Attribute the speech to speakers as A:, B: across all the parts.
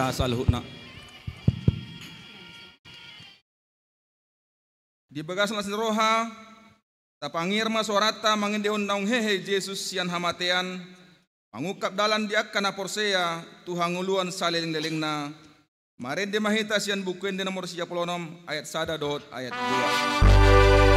A: Malaysia saluhutna. Di bagas nasin roha tapangirma suarata mangindihon naung hehe Jesus sian hamatean mangukap dalan diak kana porsea Tuhan nguluan saliling-lelingna marende mahita sian bukuin di nomor 36 ayat 1 dot ayat 2.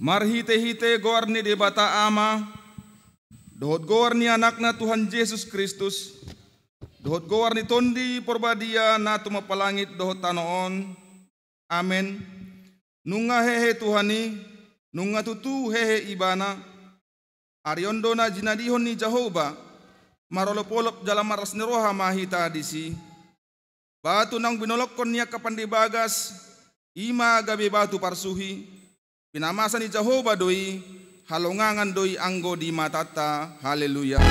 A: Marhite-hite goarni di bata ama, dohot goarni anakna Tuhan Yesus Kristus, dohot goarni tondi porbadia na tumapalangit dohot tanoon, amen. Nunga hehe Tuhani, nunga tutu hehe ibana, ariondo na jinadihon ni Jehovah, marolopolop jalan maras ni roha mahita disi, batu nang binolokon niya kapandibagas, ima gabi batu parsuhi, pinamasa ni Jehovah doi, halongangan doi anggo di matata, haleluya.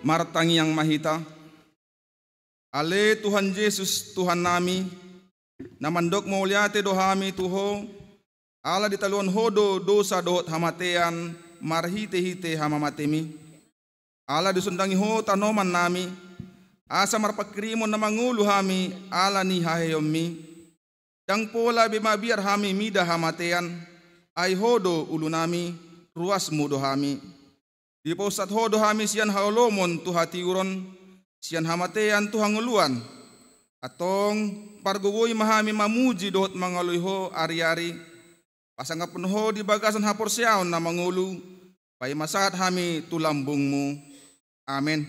A: Martangi yang mahita, ale Tuhan Yesus Tuhan nami, namandok mauliate dohami tuho, ala ditaluan hodo dosa dohot hamatean, marhite-hite hamamatemi, ala disundangi ho tanoman nami, asa marpakrimon na mangulu hami, ala ni haheyomi, dang pola bimabiar hami mida hamatean, ay hodo ulu nami, ruas mudo hami, di posat hodo hami sian haolomon tuhatiuron, sian hamatean tuhanguluan, atong parguwoy mahami mamuji dohot mangaluiho ari-ari pasangapun ho di bagasan haporsiaon na mangulu pay masahat hami tulambungmu, amen.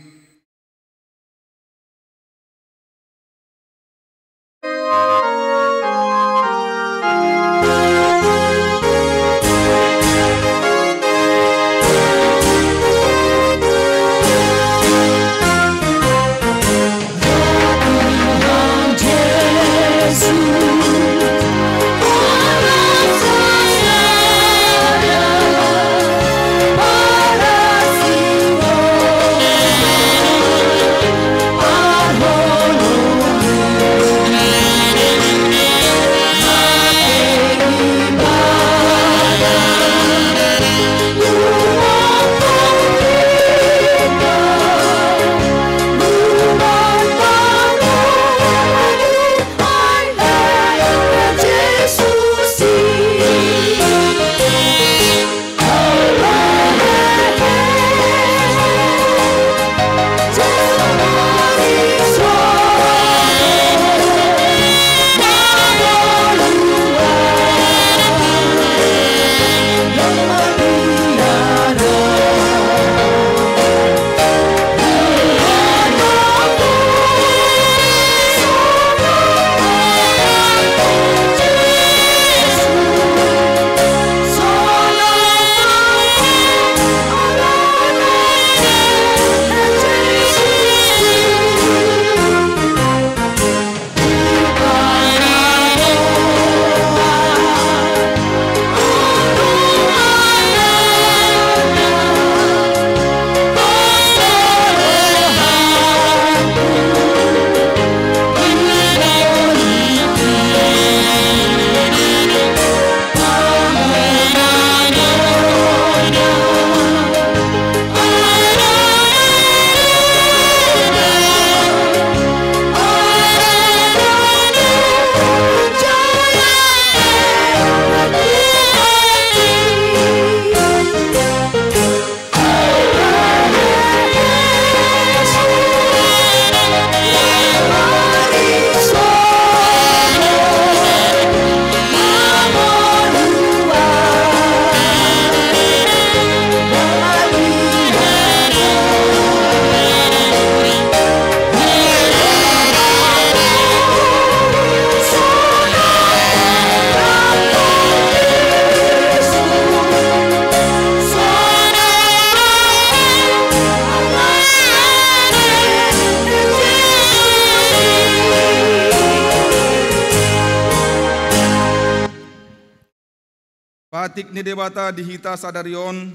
A: Patik ni debata dihita sadarion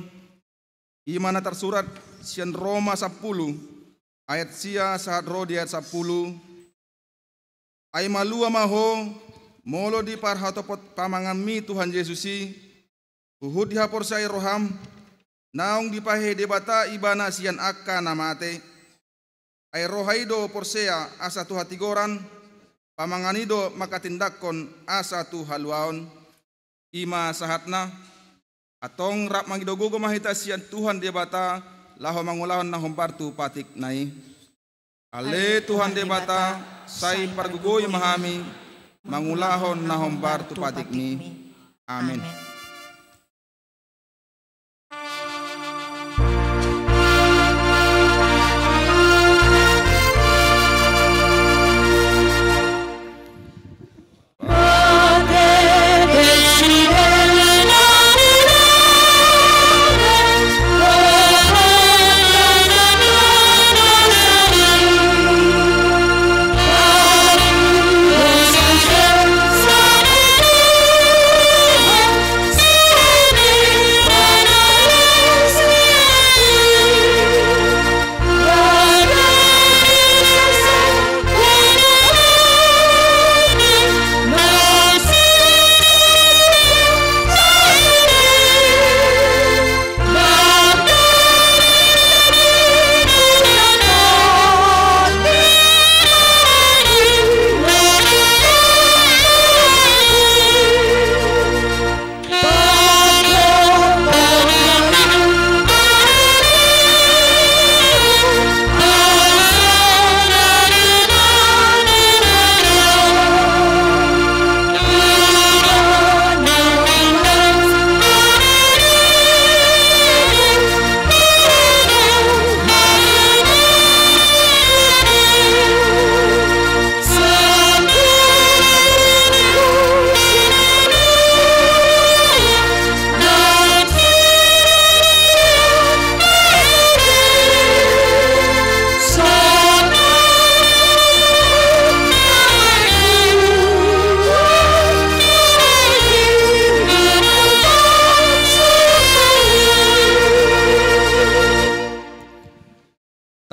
A: imana tersurat sian Roma 10 ayat sia saat ro di ayat 10 ay malua maho molo di parhatopot pamangami Tuhan Yesusi uhud dihapor say roham naong dipahe debata ibana sian akka namate ay rohaido porsea asa tu hatigoran pamanganido makatindakon asa tu haluaon ima sahatna atong rap mangidogogo mahita sian Tuhan debata laho mangulahon na hompartu patik nai ale Tuhan debata say pargugoy mahami mangulahon na hompartu patik ni amin.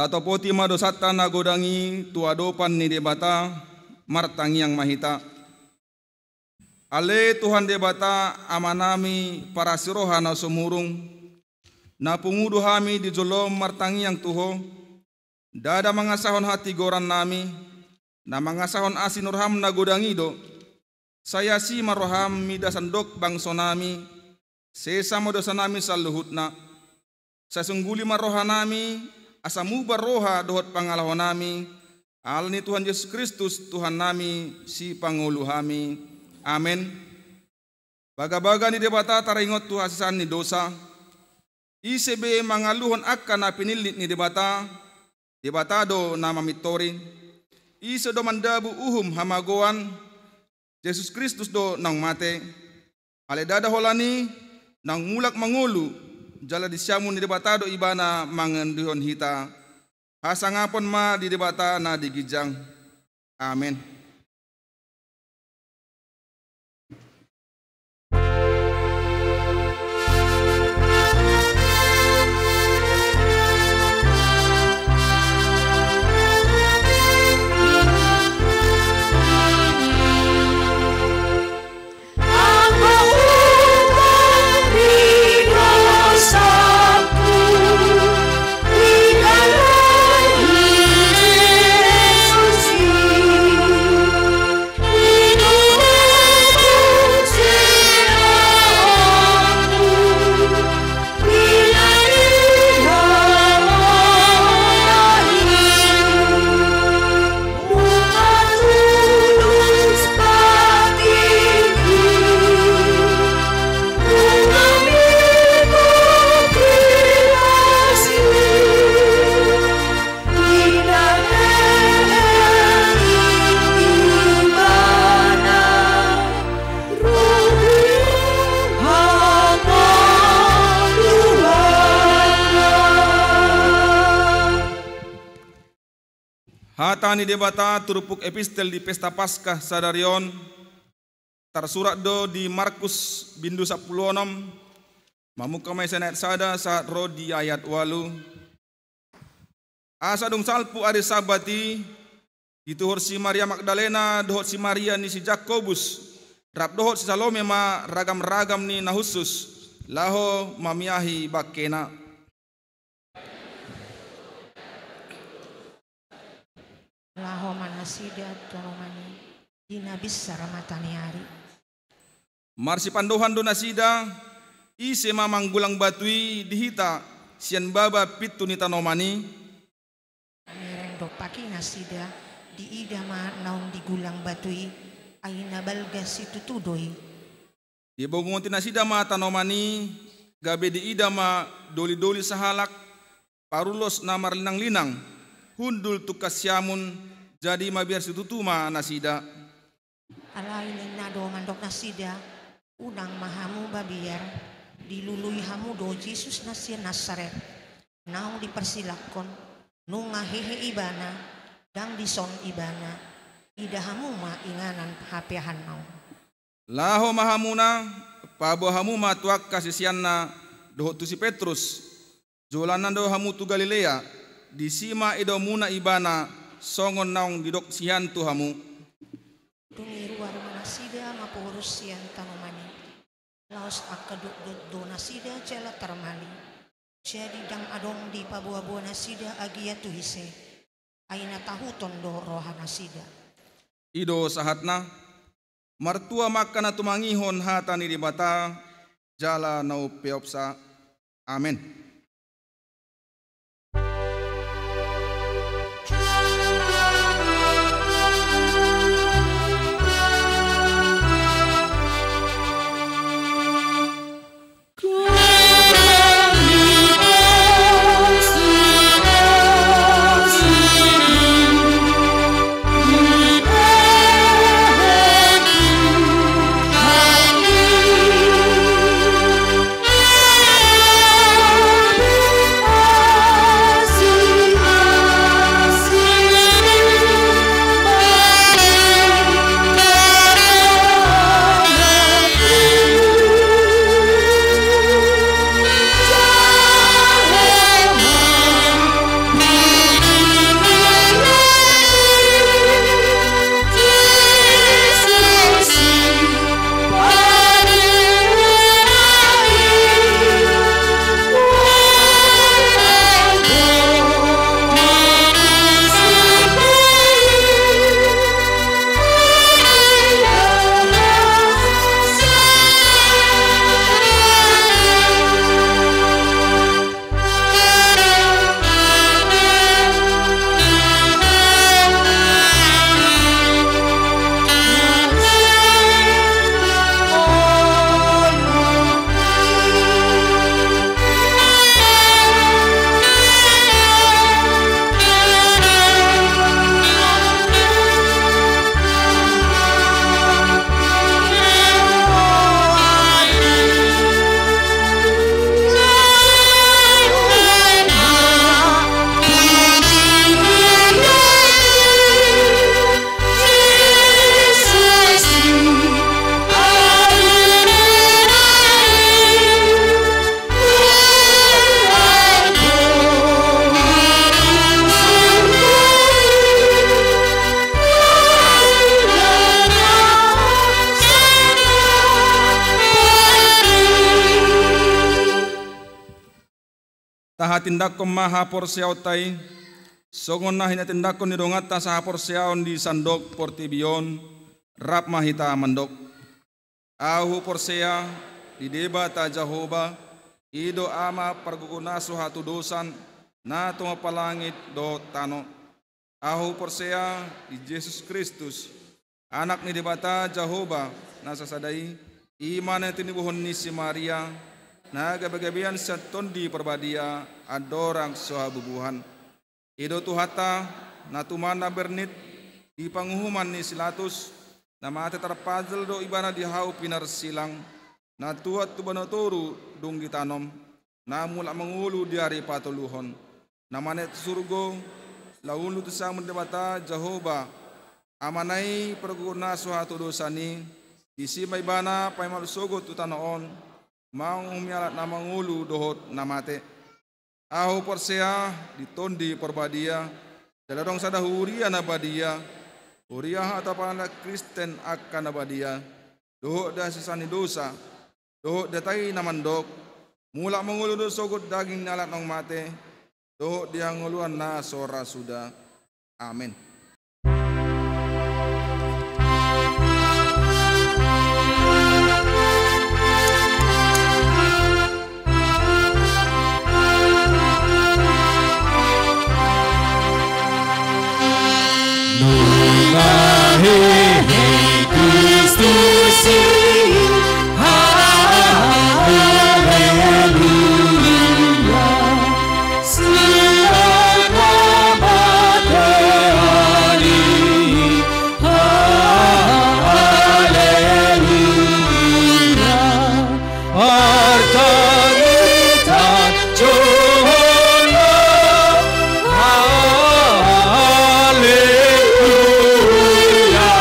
A: Tatopoti madosata nagodangi tuadopan ni debata martangi yang mahita. Ale Tuhan debata amanami para siroha na sumurung na pungudu hami di jolom martangi yang tuho dada mangasahon hati goran nami na mangasahon asin nurham nagodangi do saya si maroham midasandok bangso nami sesama dosa nami saluhutna sasungguli maroha nami asamu baroha dohot pangalahon nami alni Tuhan Yesus Kristus Tuhan nami si pangulu hami amin. Baga-baga ni debata taringot tu hasisan ni dosa isebe mangaluhon akka na pinilit ni debata do na mamitori ise do mandabu uhum hamagoan Yesus Kristus do nang mate ale dada holani nang mulak mangulu jala disyamun di debata do ibana mangendihon hita hasangapon ma di debata na digijang amin. Hatani debata turupuk epistel di pesta Paskah sadarion tersurat do di Markus bindu 16 mamukamay sanayat sada saat ro di ayat 8 asa dong salpu ari sabati dituhor si Maria Magdalena dohot si Maria ni si Jakobus rap dohot si Salome ma ragam-ragam ni nahusus laho mamiahi bakena.
B: Laho manasida tonomani dinabis saramatani hari.
A: Marsi pandohan do nasida ise mamanggulang batui dihita sian baba pitu ni tanomani.
B: Mirendo paki nasida di idama naung digulang batui aina balga situ tudoi.
A: Di bongonti nasida ma tanomani gabe di idama doli-doli sahalak parulos na marlinang-linang hundul tukasyamun jadi mabiar situtuma nasida.
B: Alainin nado mandok nasida unang mahamu babiar dilului hamu do Jesus nasir Nasaret naung dipersilakon nunga hehe ibana dang dison ibana idahamu ma inganan hapehan naung.
A: Laho mahamuna pabo hamu ma tuak kasisianna dohot tu si Petrus jolanan do hamu tu Galilea di sima edo muna ibana songon naung didok sihan tu hamu.
B: Tungiru warung nasida mapurus sian tanomani laos akaduk do nasida cela termali jadi dang adong di pabuah-buah nasida agia tuhise aina tahu tondo roha nasida.
A: Ido sahatna martua makana tumangihon hatani di bata jala nau peopsa. Amin. Tahatindakon maha porsiautai songon na hinatindakon ni dongata sa porsiaon di sandok portibion rap mahita mandok ahu porsea di deba ta Jehovah ido ama perguguna suhatu dosan na tumapalangit do tano ahu porsea di Yesus Kristus anak ni debata Jehovah nasa sadai iman yang tinibuhon ni si Maria na gabagabian sa tondi perbadia adorang sohabubuhan ido tuhata na tumana bernit di panguhuman ni Silatus na mate terpazal do ibana di hau pinar silang na tuat tu banoturu dung ditanom na mula mengulu di hari patuluhon na manet surgo laulu tu samun debata Jehovah amanai perguna suatu dosani isi may bana pay malusugot utanaon maung umialat na mangulu dohot namate. Aho porsia ditondi porbadia daladong sada huria na badia huria atapan na Kristen akan na badia dohot da sisani dosa dohot datay namandok mula mangulu do sogot daging nalat ng mate dohot dia nguluan na sora suda. Amen.
C: Kristus haleluya selamat hari haleluya harta kita Johana haleluya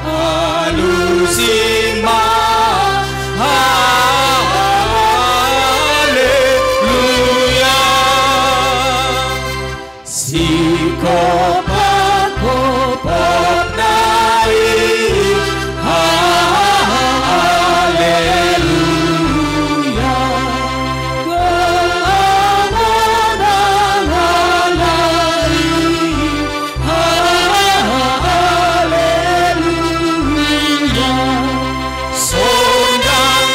C: halusima haleluya sikopakopok nai haleluya keamanan halali haleluya sondang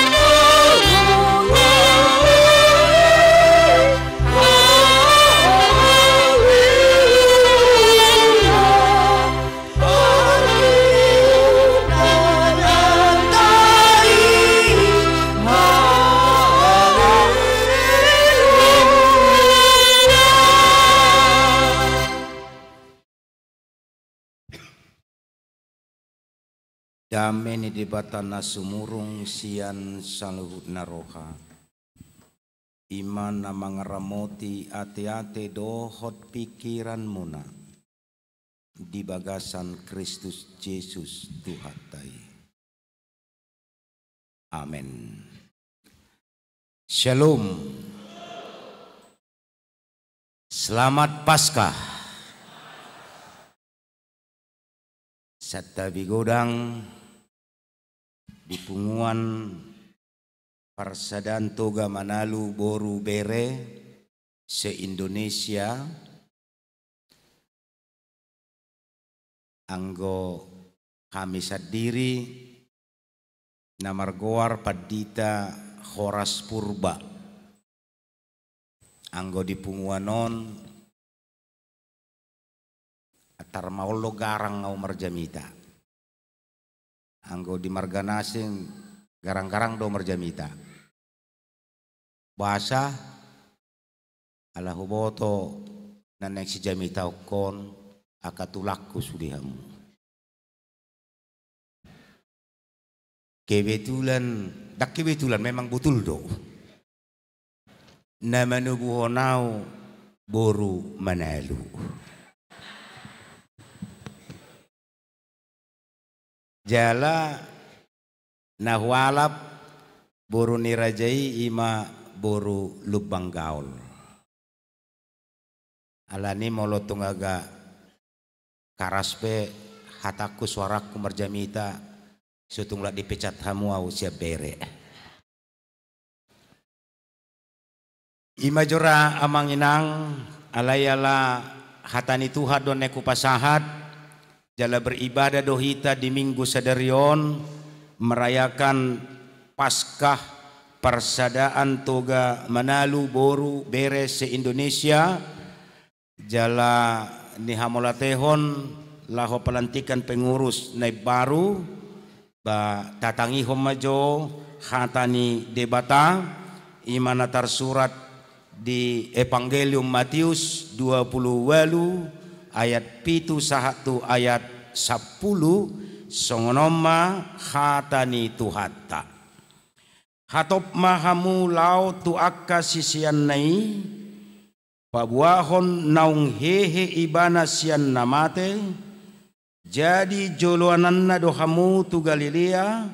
C: dameni di batana sumurung sian saluhut naroha iman na mangaramoti ate-ate dohot pikiran muna di bagasan Kristus Yesus Tuhatai. Amin. Shalom. Selamat Paskah. Satta bigodang di punguan Parsadaan Toga Manalu Boru Bere se-Indonesia anggo kami sadiri namargoar padita Horas Purba anggo di punguanon atar maolo garang ngau marjamita anggo di marganasing garang-garang do marjamita bahasa ala huboto nanek si jamita ukon akatulakku sudihamu kebetulan memang betul do nama nubuhonau Boru Manalu jala nahwalap Boru Nirajai ima Boru Lubang Gaul alani molo tungaga karaspe hataku suaraku marjamita sutunglah dipecat hamu au siap bere ima jora amanginang alayala hatani Tuhan doneku pasahat jala beribadah dohita di minggu sadarion merayakan Paskah Parsadaan Toga Manalu Boru Bere se-Indonesia jala nihamolatehon laho pelantikan pengurus naib baru ba tatangi homajo hatani debata imana tersurat di Evangelium Matius 28 ayat 7 sahatu ayat 10 songonoma hatani tuhatta hatop mahamu lau tu akka sisian nai pabuahon naung hehe ibana sian namate Jadi joloananna do hamu tu Galilea,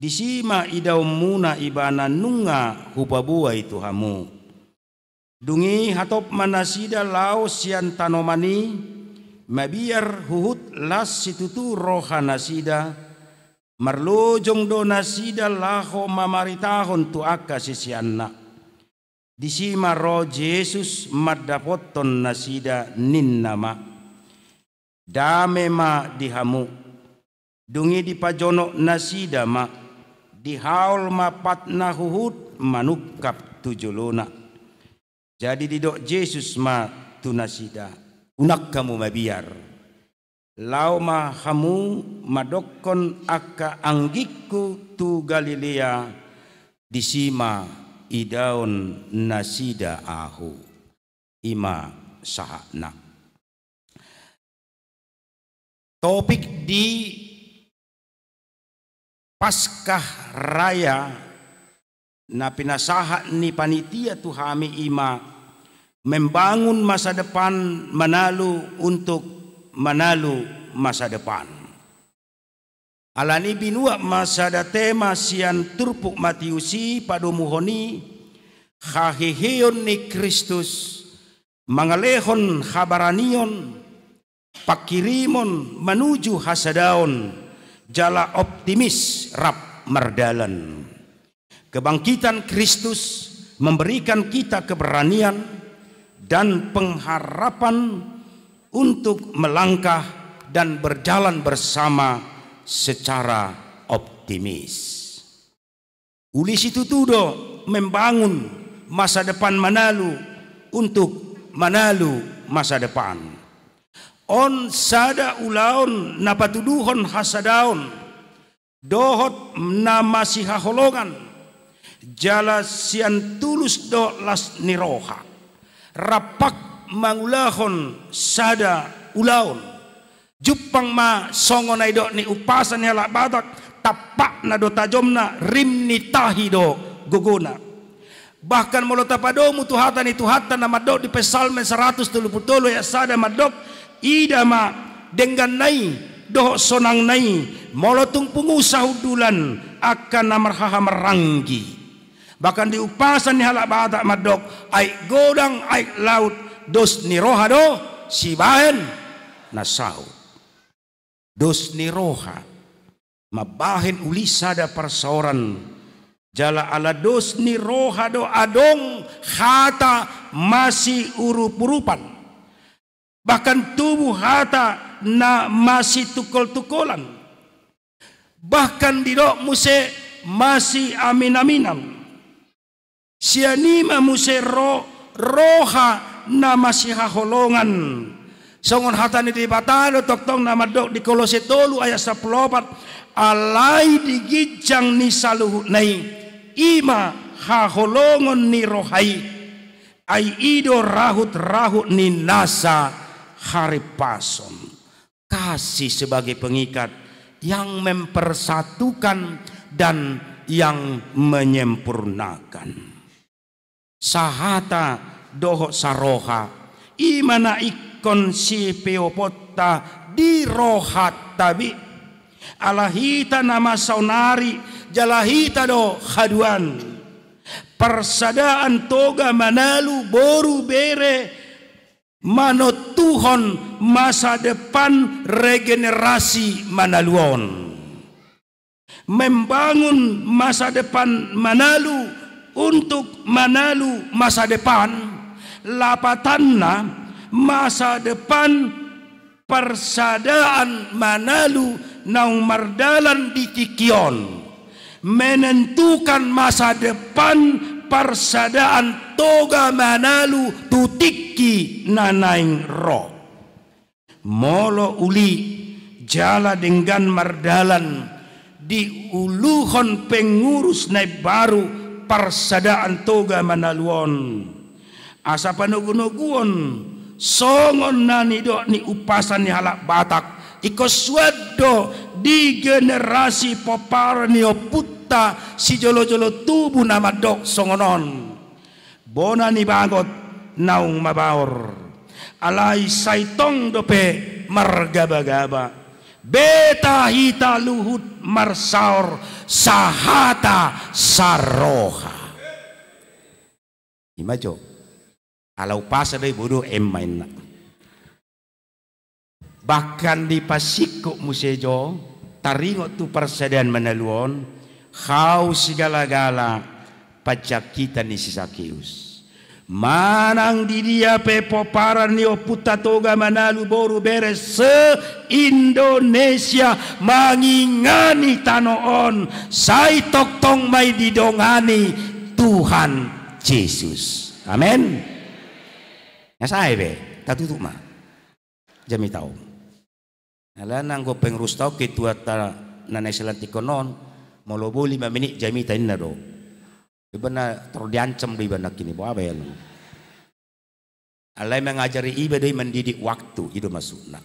C: disima idau muna ibana nunga hupabua itu hamu. Dungi hatop manasida lao sian tanomani, mabiar huhut las situtu roha nasida, marlojong do nasida laho mamaritahon tu akka sisianna. Disima roh Yesus madapoton nasida ninnama. Dame ma dihamu, dungi di pajono nasida ma, dihaul ma patna huhut manukap tujuluna. Jadi didok Yesus ma tu nasida, unak kamu mabiar. Lau ma hamu madokon akka anggiku tu Galilea, disima idaun nasida ahu, ima sahakna. Topik di Paskah Raya na pinasaha ni panitia tu kami ima membangun masa depan Manalu untuk Manalu masa depan. Alani binua masa da tema sian turpuk Matiusi padumuhoni hahihion ni Kristus mangalehon habaranion pakirimon menuju hasadaon jala optimis rap merdalan. Kebangkitan Kristus memberikan kita keberanian dan pengharapan untuk melangkah dan berjalan bersama secara optimis. Uli situ tudo membangun masa depan Manalu untuk Manalu masa depan. On sada ulaon napatuduhon hasadaon dohot na masih haholongan jala sian tulus do las niroha rapak mangulahon sada ulaon jupang ma songonai do ni upasan yala batak tapak na do tajomna rim ni tahi do guguna. Bahkan molo tapadomu tuhatan itu hatan na madok di Psalm 130 ya sada madok ida ma dengan nai doh sonang nai molotung pengusah udulan akan namarhaha meranggi. Bahkan di upasan ni halak batak madok ai godang ai laut dos ni roha do si bahen nasau dos ni roha mabahen ulisada persoran jala ala dos ni roha do adong hata masih urup-urupan. Bahkan tubuh hata na masih tukol-tukolan. Bahkan didok muse masih amin-aminan. Sianima muse roha na masih haholongan. Songon hata ni di batalo toktong na madok di Kolose 3 ayat 14 alai digijang ni saluhut nai ima haholongon ni rohai ai ido rahut-rahut ni nasa haripason. Kasih sebagai pengikat yang mempersatukan dan yang menyempurnakan. Sahata doho saroha imana ikon si peopota di rohat tabi alahita nama saunari jalahita do haduan persadaan toga Manalu boru bere manotuhon masa depan regenerasi Manaluon. Membangun masa depan Manalu untuk Manalu masa depan. Lapatanna masa depan persadaan Manalu naung mardalan di Tikion. Menentukan masa depan persadaan toga Manalu tutiki nanaing roh. Molo uli jala dengan mardalan di uluhon pengurus naik baru persadaan toga Manaluon. Asa panugunuguon songon nani do ni upasan ni halak batak ikoswado di generasi poparnio putta si jolo-jolo tubuh nama dok songonon bona ni bagot naung mabaor alai saitong dope margaba-gaba beta hita luhut marsaor sahata saroha. Imajo, alau pasa dari bodoh emain. Bahkan di pasiko musejo, taringot tu persediaan meneluon, kau segala-gala pajak kita ni si Zakeus. Manang di dia pepo paran nio putatoga manalu boru beres se Indonesia mangingani tanoon sai toktong mai didongani Tuhan Yesus. Amin. Ngasai be, tatutuk mah. Jami tahu. Ala nanggo pengrus tau ketua ta nanai selantikonon molo 5 menit jami ta inna do. Ibana terdiancam di bana kini bo abel. Alai mengajari iba dei mendidik waktu itu masukna.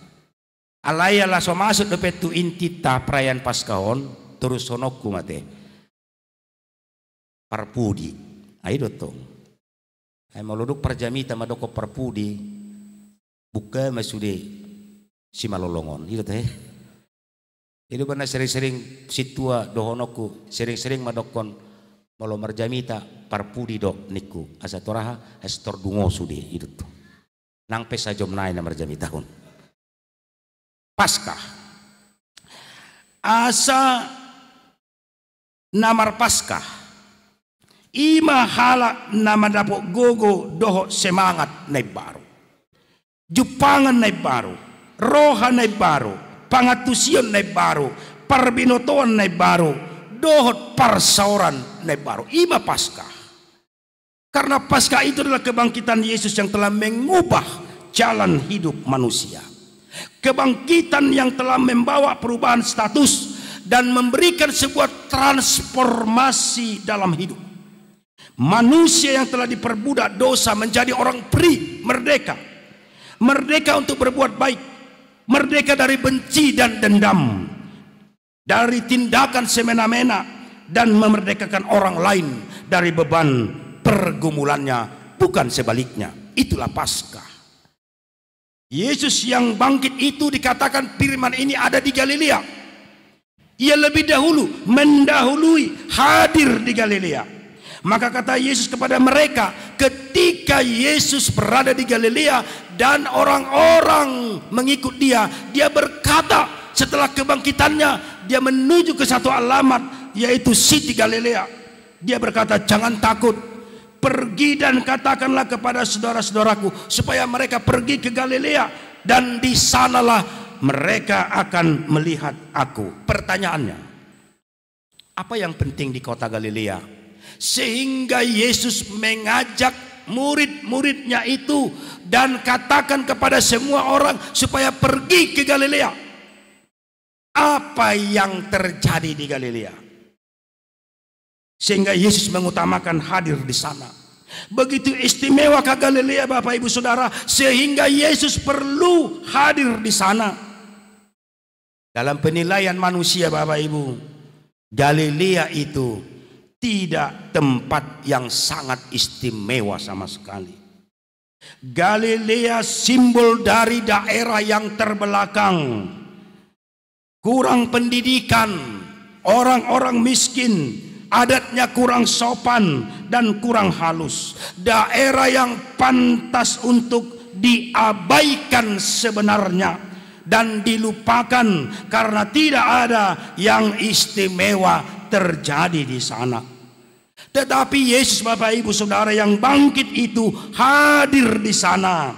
C: Alai ala so masuk depet tu inti ta perayaan Paskahon terus sonoku mate. Parpudi. Ayo dotong. Ay maluduk perjamita madoko parpudi buka masude si malolongon. Itu teh. Itu pernah sering-sering situa dohonoku sering-sering madokon malo marjamita parpudi dok niku asa toraha estor dungo sude itu tuh. Nang pesa jom nai na marjamita hun. Paskah. Asa namar Paskah. Ima hala nama dapo gogo doho semangat naik baru. Jupangan naik baru. Roha naik baru. Pangatusion naik baru. Parbinotoan naik baru. Dohot parsauran naik baru. Ima Paskah. Karena Paskah itu adalah kebangkitan Yesus yang telah mengubah jalan hidup manusia. Kebangkitan yang telah membawa perubahan status dan memberikan sebuah transformasi dalam hidup. Manusia yang telah diperbudak dosa menjadi orang free, merdeka. Merdeka untuk berbuat baik. Merdeka dari benci dan dendam. Dari tindakan semena-mena. Dan memerdekakan orang lain dari beban pergumulannya. Bukan sebaliknya. Itulah Paskah. Yesus yang bangkit itu dikatakan firman ini ada di Galilea. Ia lebih dahulu mendahului hadir di Galilea. Maka kata Yesus kepada mereka ketika Yesus berada di Galilea dan orang-orang mengikut dia, dia berkata setelah kebangkitannya dia menuju ke satu alamat yaitu Siti Galilea. Dia berkata jangan takut, pergi dan katakanlah kepada saudara-saudaraku supaya mereka pergi ke Galilea dan di sanalah mereka akan melihat aku. Pertanyaannya, apa yang penting di kota Galilea sehingga Yesus mengajak murid-muridnya itu dan katakan kepada semua orang supaya pergi ke Galilea? Apa yang terjadi di Galilea sehingga Yesus mengutamakan hadir di sana? Begitu istimewa ke Galilea Bapak Ibu Saudara sehingga Yesus perlu hadir di sana. Dalam penilaian manusia Bapak Ibu, Galilea itu tidak tempat yang sangat istimewa sama sekali. Galilea simbol dari daerah yang terbelakang, kurang pendidikan, orang-orang miskin, adatnya kurang sopan dan kurang halus. Daerah yang pantas untuk diabaikan sebenarnya dan dilupakan karena tidak ada yang istimewa terjadi di sana. Tetapi Yesus Bapak Ibu Saudara yang bangkit itu hadir di sana.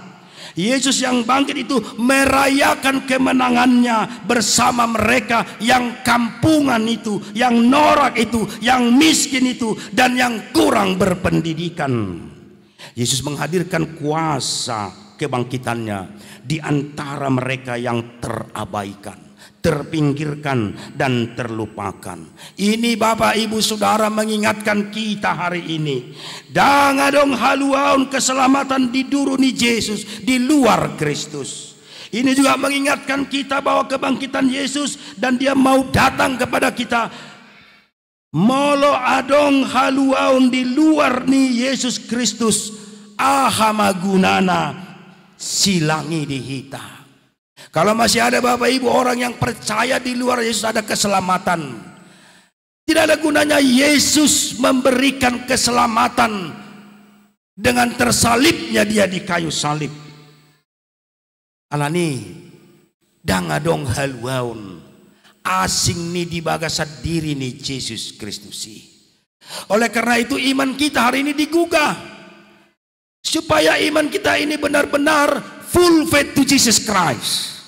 C: Yesus yang bangkit itu merayakan kemenangannya bersama mereka yang kampungan itu, yang norak itu, yang miskin itu, dan yang kurang berpendidikan. Yesus menghadirkan kuasa kebangkitannya di antara mereka yang terabaikan, terpinggirkan dan terlupakan. Ini Bapak Ibu Saudara mengingatkan kita hari ini. Dangadong haluaun keselamatan di duruni Yesus di luar Kristus. Ini juga mengingatkan kita bahwa kebangkitan Yesus dan dia mau datang kepada kita. Molo adong haluaun di luar ni Yesus Kristus ahamagunana silangi dihita. Kalau masih ada Bapak Ibu orang yang percaya di luar Yesus ada keselamatan, tidak ada gunanya Yesus memberikan keselamatan dengan tersalibnya dia di kayu salib. Alani dangadong haluaun asing ni di bagasat diri ni Yesus Kristus. Oleh karena itu iman kita hari ini digugah, supaya iman kita ini benar-benar full faith to Jesus Christ,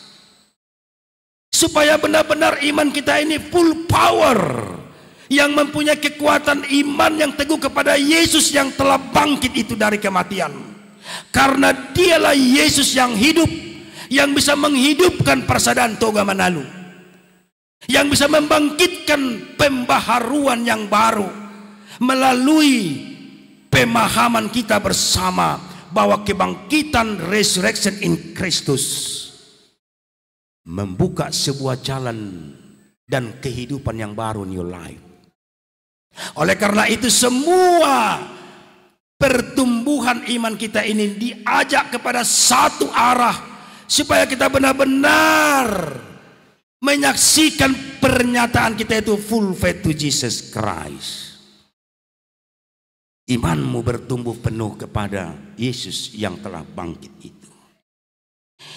C: supaya benar-benar iman kita ini full power, yang mempunyai kekuatan iman yang teguh kepada Yesus yang telah bangkit itu dari kematian. Karena dialah Yesus yang hidup, yang bisa menghidupkan persaudaraan Toga Manalu, yang bisa membangkitkan pembaharuan yang baru melalui pemahaman kita bersama bahwa kebangkitan resurrection in Kristus membuka sebuah jalan dan kehidupan yang baru, new life. Oleh karena itu semua pertumbuhan iman kita ini diajak kepada satu arah, supaya kita benar-benar menyaksikan pernyataan kita itu full faith to Jesus Christ. Imanmu bertumbuh penuh kepada Yesus yang telah bangkit itu.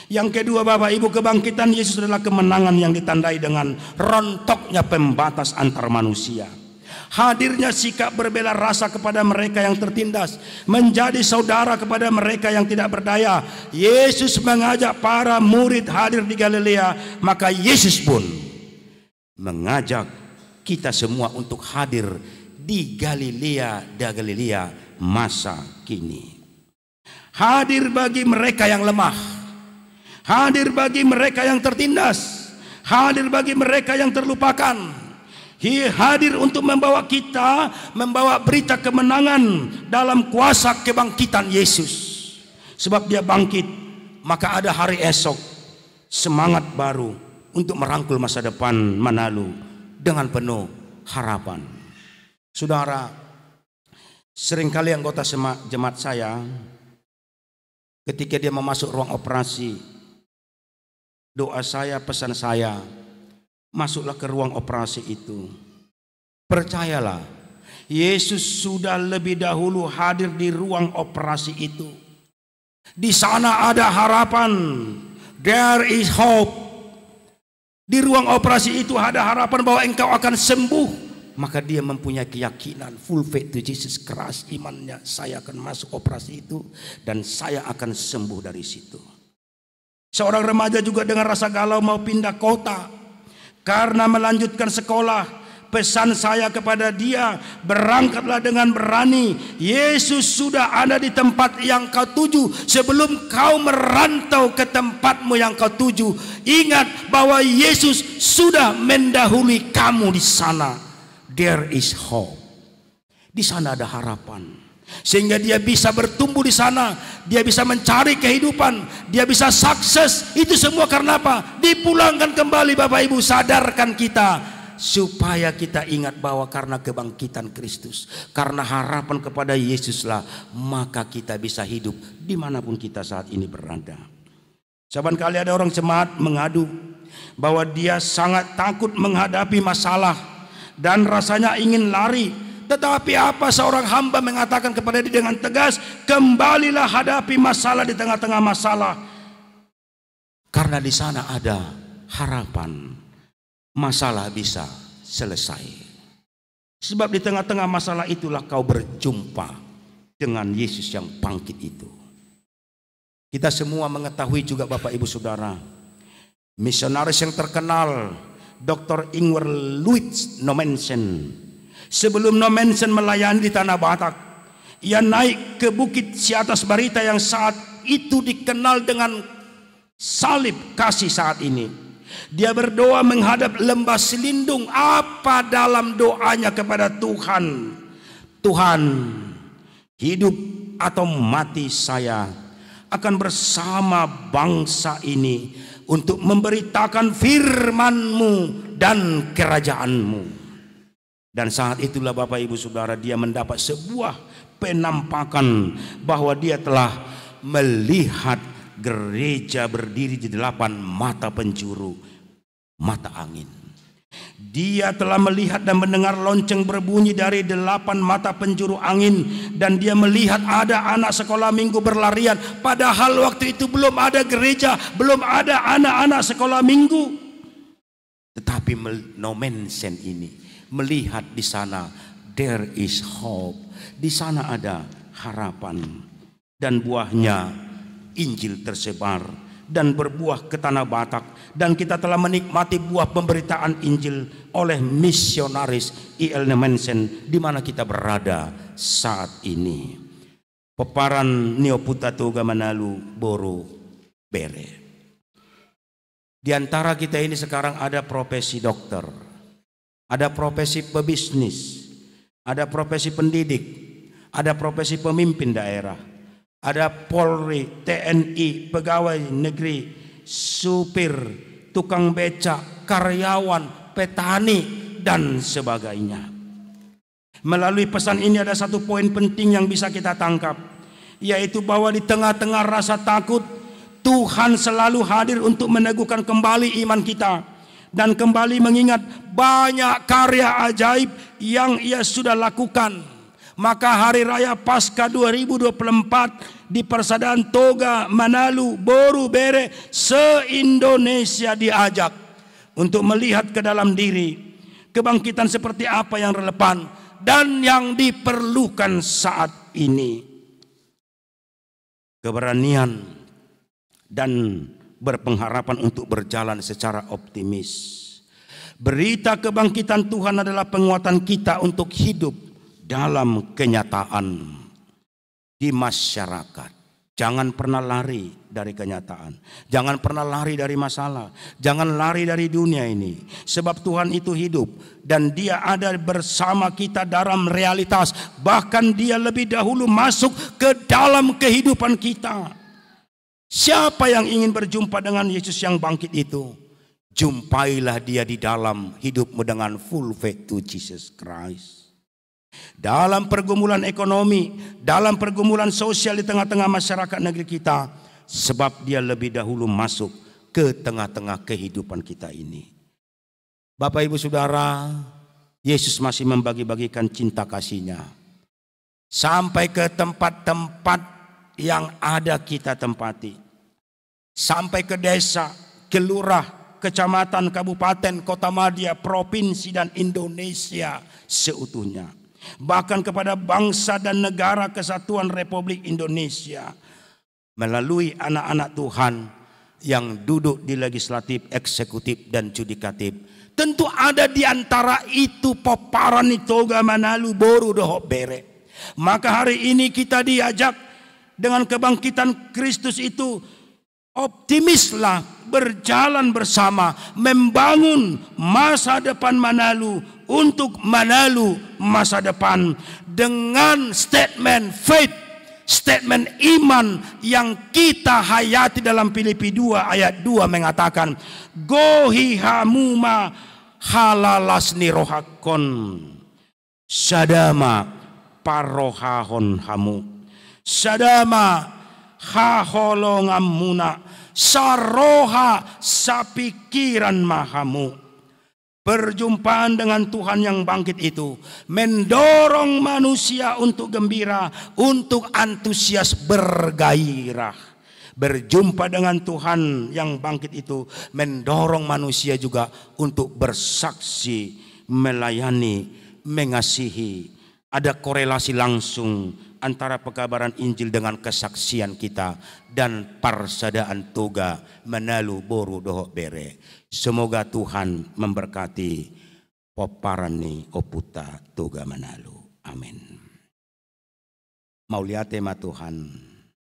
C: Yang kedua Bapak Ibu, kebangkitan Yesus adalah kemenangan yang ditandai dengan rontoknya pembatas antar manusia. Hadirnya sikap berbela rasa kepada mereka yang tertindas, menjadi saudara kepada mereka yang tidak berdaya. Yesus mengajak para murid hadir di Galilea, maka Yesus pun mengajak kita semua untuk hadir di Galilea masa kini. Hadir bagi mereka yang lemah, hadir bagi mereka yang tertindas, hadir bagi mereka yang terlupakan. Hadir untuk membawa kita, membawa berita kemenangan dalam kuasa kebangkitan Yesus. Sebab dia bangkit, maka ada hari esok, semangat baru untuk merangkul masa depan Manalu dengan penuh harapan. Saudara, seringkali anggota jemaat saya ketika dia memasuk ruang operasi, doa saya, pesan saya, masuklah ke ruang operasi itu. Percayalah, Yesus sudah lebih dahulu hadir di ruang operasi itu. Di sana ada harapan. There is hope. Di ruang operasi itu ada harapan bahwa engkau akan sembuh. Maka dia mempunyai keyakinan full faith to Jesus Christ, imannya, saya akan masuk operasi itu dan saya akan sembuh dari situ. Seorang remaja juga dengan rasa galau mau pindah kota karena melanjutkan sekolah. Pesan saya kepada dia, berangkatlah dengan berani. Yesus sudah ada di tempat yang kau tuju. Sebelum kau merantau ke tempatmu yang kau tuju, ingat bahwa Yesus sudah mendahului kamu di sana. There is hope. Di sana ada harapan. Sehingga dia bisa bertumbuh di sana, dia bisa mencari kehidupan, dia bisa sukses. Itu semua karena apa? Dipulangkan kembali Bapak Ibu, sadarkan kita supaya kita ingat bahwa karena kebangkitan Kristus, karena harapan kepada Yesuslah, maka kita bisa hidup dimanapun kita saat ini berada. Saban kali ada orang jemaat mengadu bahwa dia sangat takut menghadapi masalah dan rasanya ingin lari. Tetapi apa seorang hamba mengatakan kepada dia dengan tegas, kembalilah hadapi masalah di tengah-tengah masalah. Karena di sana ada harapan, masalah bisa selesai. Sebab di tengah-tengah masalah itulah kau berjumpa dengan Yesus yang bangkit itu. Kita semua mengetahui juga Bapak Ibu Saudara, misionaris yang terkenal Dr. Ingwer Louis Nommensen, sebelum Nommensen melayani di Tanah Batak, ia naik ke Bukit Siatas Barita yang saat itu dikenal dengan salib kasih saat ini. Dia berdoa menghadap lembah selindung. Apa dalam doanya kepada Tuhan? Tuhan, hidup atau mati saya akan bersama bangsa ini untuk memberitakan firman-Mu dan kerajaan-Mu. Dan saat itulah Bapak Ibu Saudara, dia mendapat sebuah penampakan bahwa dia telah melihat gereja berdiri di 8 mata penjuru mata angin. Dia telah melihat dan mendengar lonceng berbunyi dari 8 mata penjuru angin, dan dia melihat ada anak sekolah minggu berlarian. Padahal waktu itu belum ada gereja, belum ada anak-anak sekolah minggu. Tetapi nomensen ini melihat di sana, there is hope. Di sana ada harapan, dan buahnya Injil tersebar dan berbuah ke tanah Batak, dan kita telah menikmati buah pemberitaan Injil oleh misionaris I.L. Nomensen di mana kita berada saat ini. Peparan Neoputa Toga Manalu Boru Bere. Di antara kita ini sekarang ada profesi dokter, ada profesi pebisnis, ada profesi pendidik, ada profesi pemimpin daerah, ada Polri, TNI, pegawai negeri, supir, tukang becak, karyawan, petani, dan sebagainya. Melalui pesan ini ada satu poin penting yang bisa kita tangkap, yaitu bahwa di tengah-tengah rasa takut, Tuhan selalu hadir untuk meneguhkan kembali iman kita dan kembali mengingat banyak karya ajaib yang Ia sudah lakukan. Maka hari raya Paskah 2024 di Persaudaraan Toga Manalu Boru Bere se-Indonesia diajak untuk melihat ke dalam diri kebangkitan seperti apa yang relevan dan yang diperlukan saat ini. Keberanian dan berpengharapan untuk berjalan secara optimis. Berita kebangkitan Tuhan adalah penguatan kita untuk hidup dalam kenyataan di masyarakat. Jangan pernah lari dari kenyataan. Jangan pernah lari dari masalah. Jangan lari dari dunia ini. Sebab Tuhan itu hidup dan Dia ada bersama kita dalam realitas. Bahkan Dia lebih dahulu masuk ke dalam kehidupan kita. Siapa yang ingin berjumpa dengan Yesus yang bangkit itu? Jumpailah Dia di dalam hidupmu dengan full faith to Jesus Christ. Dalam pergumulan ekonomi, dalam pergumulan sosial di tengah-tengah masyarakat negeri kita, sebab Dia lebih dahulu masuk ke tengah-tengah kehidupan kita ini. Bapak Ibu Saudara, Yesus masih membagi-bagikan cinta kasih-Nya sampai ke tempat-tempat yang ada kita tempati, sampai ke desa, kelurah, kecamatan, kabupaten, kota madya, provinsi, dan Indonesia seutuhnya. Bahkan kepada bangsa dan negara kesatuan Republik Indonesia melalui anak-anak Tuhan yang duduk di legislatif, eksekutif, dan judikatif. Tentu ada di antara itu peparan Toga Manalu Boru Doho Bere. Maka hari ini kita diajak dengan kebangkitan Kristus itu, optimislah, berjalan bersama, membangun masa depan Manalu untuk Manalu masa depan dengan statement faith, statement iman yang kita hayati dalam Filipi 2 ayat 2 mengatakan, Gohi hamuma halalasni rohakon sadama parohahon hamu sadama haholongamuna saroha sapikiran mahamu. Perjumpaan dengan Tuhan yang bangkit itu mendorong manusia untuk gembira, untuk antusias bergairah. Berjumpa dengan Tuhan yang bangkit itu mendorong manusia juga untuk bersaksi, melayani, mengasihi. Ada korelasi langsung antara pekabaran Injil dengan kesaksian kita dan Persaudaraan Toga Manalu Boru Doho Bere. Semoga Tuhan memberkati Poparani Oputa Toga Manalu. Amin. Mauliate ma Tuhan,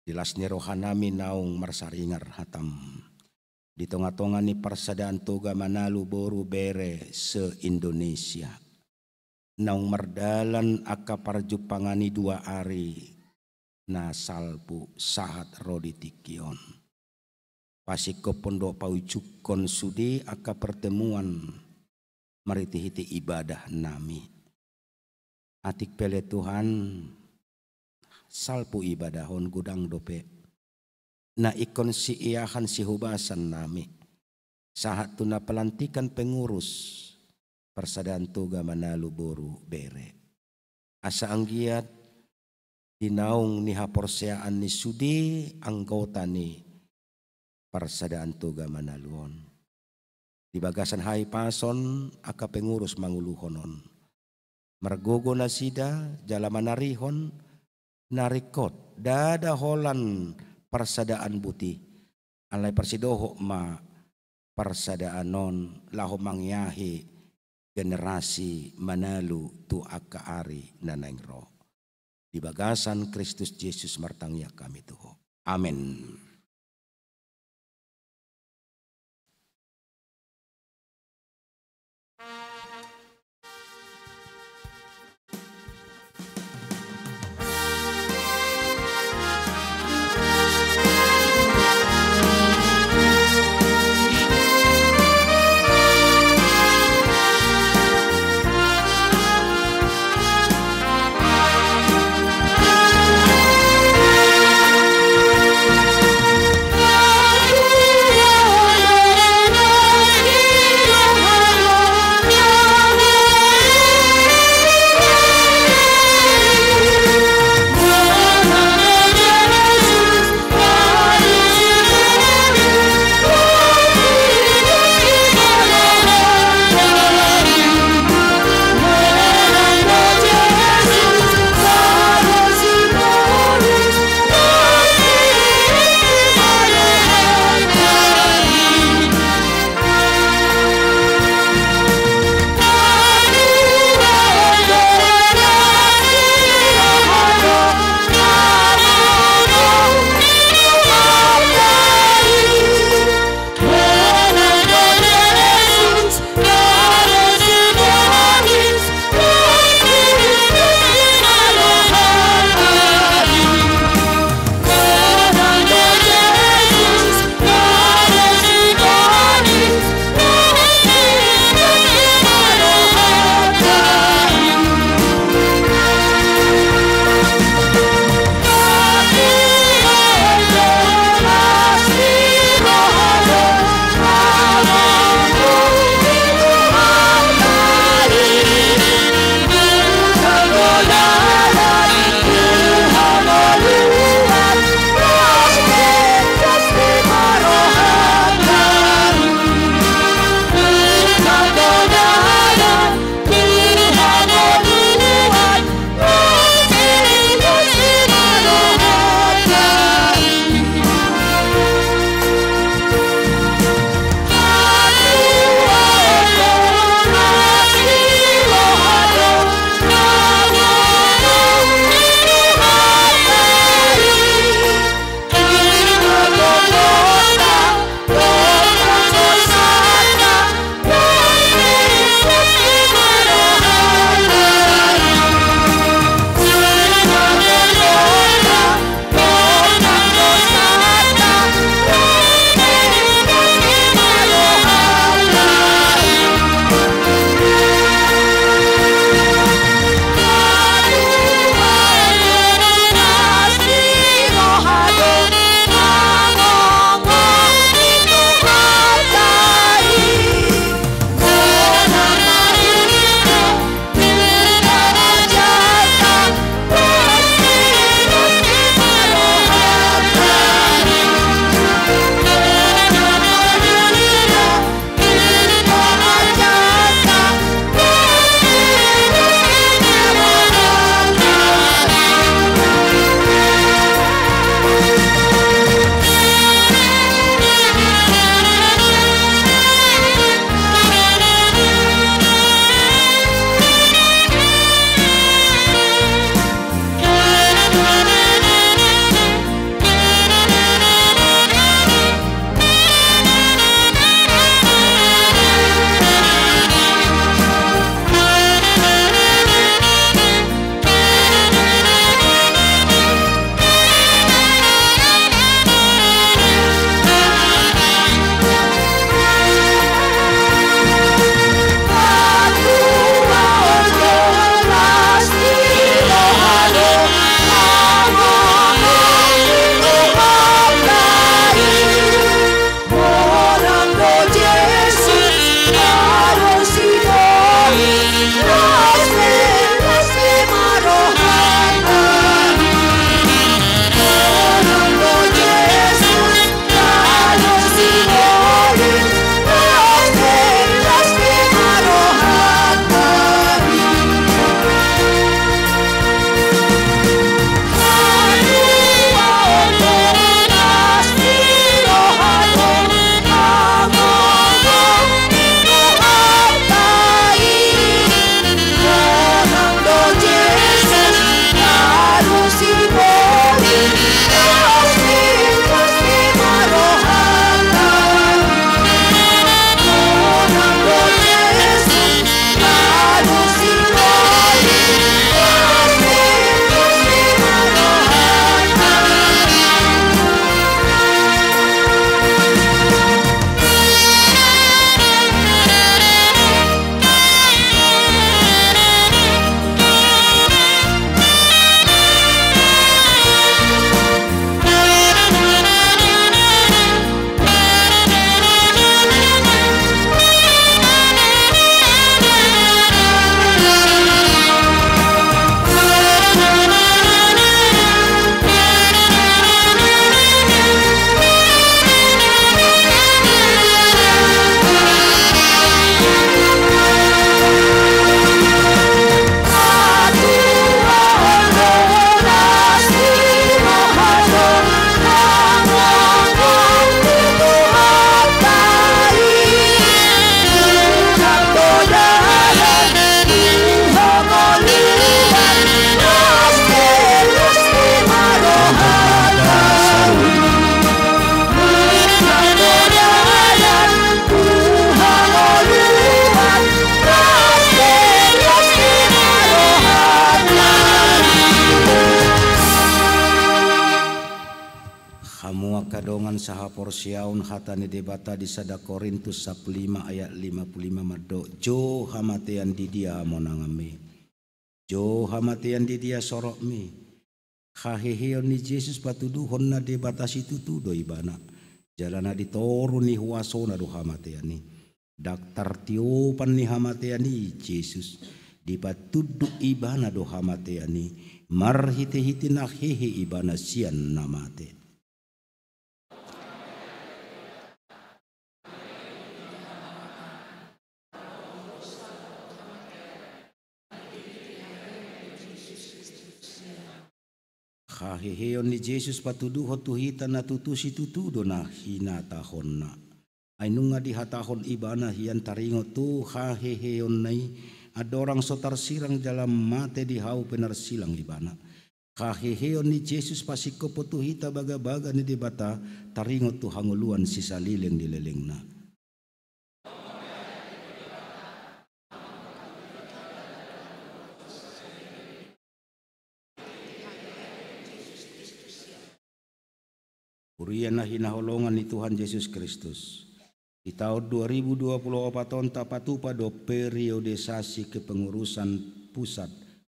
C: dilasni rohanami naung marsaringar hatam. Di tengah-tengah ni Persaudaraan Toga Manalu Boru Bere se-Indonesia. Naung merdalan aka parjupangani 2 hari na salpu sahat rodi tikion. Pasiko pondok paujukon sudi aka pertemuan maritihiti ibadah nami. Atik pele Tuhan salpu ibadahon gudang dope na ikonsiiyahan si hubasan nami. Sahat tu na pelantikan pengurus Persaudaraan Toga Manalu Boru Bere. Asa anggiat dinaung ni haporseaan ni sudi anggota ni Persaudaraan Toga Manaluon. Di bagasan hai pason aka pengurus manguluhonon. Margogo na sida jala manarihon narikot dada holan Persaudaraan buti. Alay persidoho ma Persaudaanon laho mangyahi generasi Manalu tu aka ari naneng roh. Di bagasan Kristus Yesus martangya kami tuho. Amin. adongan saha porsiaun hatane debata di sada Korintus 5 ayat 55 mado jo hamatean di dia monangame jo hamatean di dia sorok me haheheon ni Jesus patuduhon na debata situ tu do ibana jalana ditoru ni huasona do hamatean ni daktar tiopan ni hamatean ni Jesus dipatudu ibana do hamatean ni marhite-hite na hehe ibana sian namate. Haheheon ni Jesus patuduho tuhita na tutusi tutudo na hinatahon na. Ay nung nga dihatahon ibana hiyan taringo tu haheheon nay adorang sotar sirang dalam mate dihaw penarsilang ibana. Haheheon ni Jesus pasiko po tuhita baga-baga ni dibata taringo tu hanguluan si saliling dileleng na. Purian na hinaholongan ni Tuhan Yesus Kristus. Di tahun 2024 tapatupado periodisasi kepengurusan pusat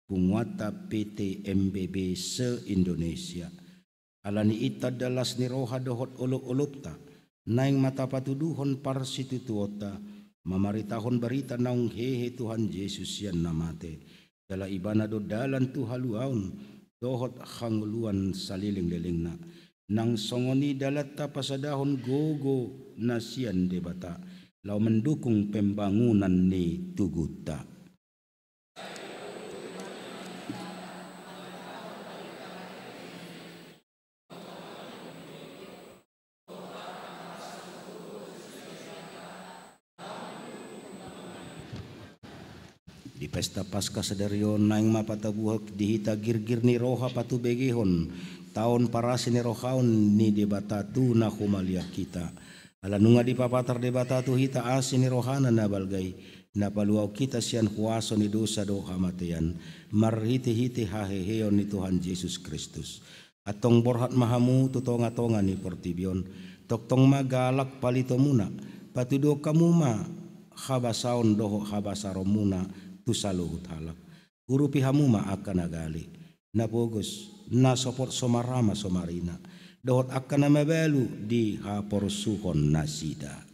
C: penguata PT MBB se-Indonesia. Alani ita dalas ni roha dohot olok-olokta. Naing mata patuduhon parsitutuota. Mamaritahon berita naung hehe Tuhan Yesus yan namate. Dala ibana do dalan tu haluaun. Dohot hanguluan saliling-liling na. Nang songoni dalata pasadahon gogo nasian debata lau mendukung pembangunan ni Tuguta. Di pesta Paskah sedarion naing mapatabuhak dihita girgir ni roha patubegehon tahun parasi ni rohaun ni debata tu na humalia kita. Ala nunga di papatar debata tu hita asin ni rohana na balgay na paluaw kita siyan huaso ni dosa do hamatayan marhiti-hiti haheheon ni Tuhan Yesus Kristus. Atong borhat mahamu tutonga-tonga ni portibion toktong magalak palito muna patudo kamuma habasaon doho habasaro muna tu saluhut halak urupi hamuma akan nagali na bogos na sopot somarama somarina dohot akan namabelu di haporsuhon nasida.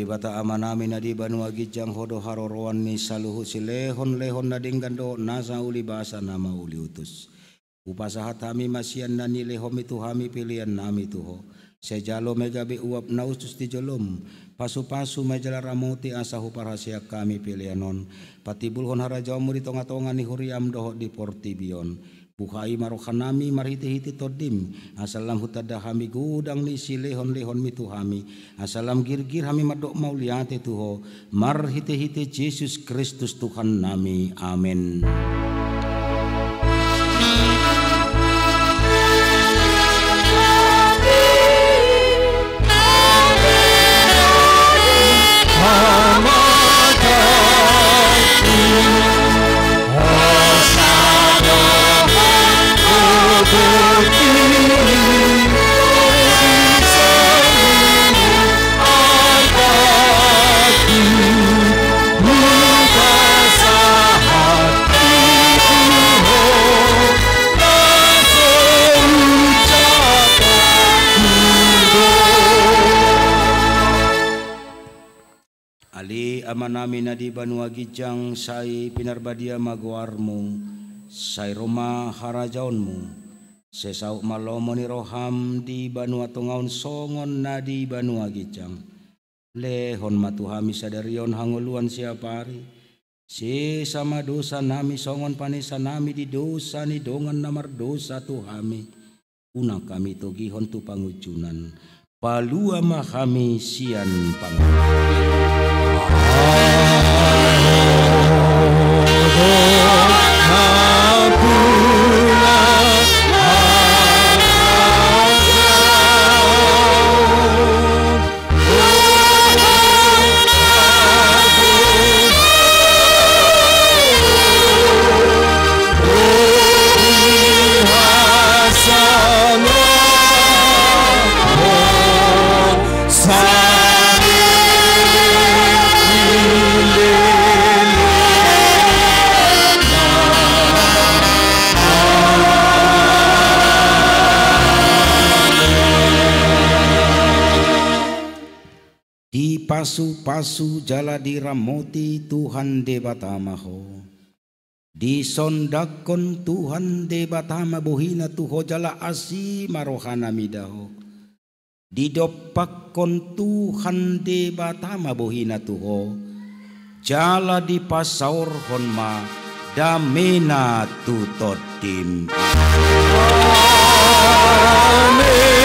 C: Bata amanami na di banua gijang hodo haroroan ni saluhu si lehon na dinggando nasa uli basa nama uli utus. Upasahat hami masian na nilehom itu hami pilihan nami tuho. Sejalo megabe uap na ustus di jolom. Pasu-pasu majala ramoti asahu parhasia kami pilihanon. Patibulhon harajamu di tonga-tonga ni huriam doho di portibion. Bukai marohanami marhiti-hiti todim asalam hutada hami gudang ni si lehon-lehon mitu hami asalam girgir hami madok mauliate tuho marhiti-hiti Yesus Kristus Tuhan nami amin. Ali amanami na di banua gijang say pinarbadia magwarmu, say Roma harajaonmu, sesau malomo ni roham di banua tungaon songon na di banua gijang. Lehon matuhami sadarion hanguluan siapari, si sama dosa nami songon panesa nami di dosa ni dongan namar dosa tuhami. Unang kami togihon tu pangujunan, palua mahami sian pasu-pasu jala diramoti Tuhan debatamaho, disondakon Tuhan debatama bohina tuho jala asi marohana midaho, didopakon Tuhan debatama bohina tuho jala dipasaur honma damena tutotim. Amin.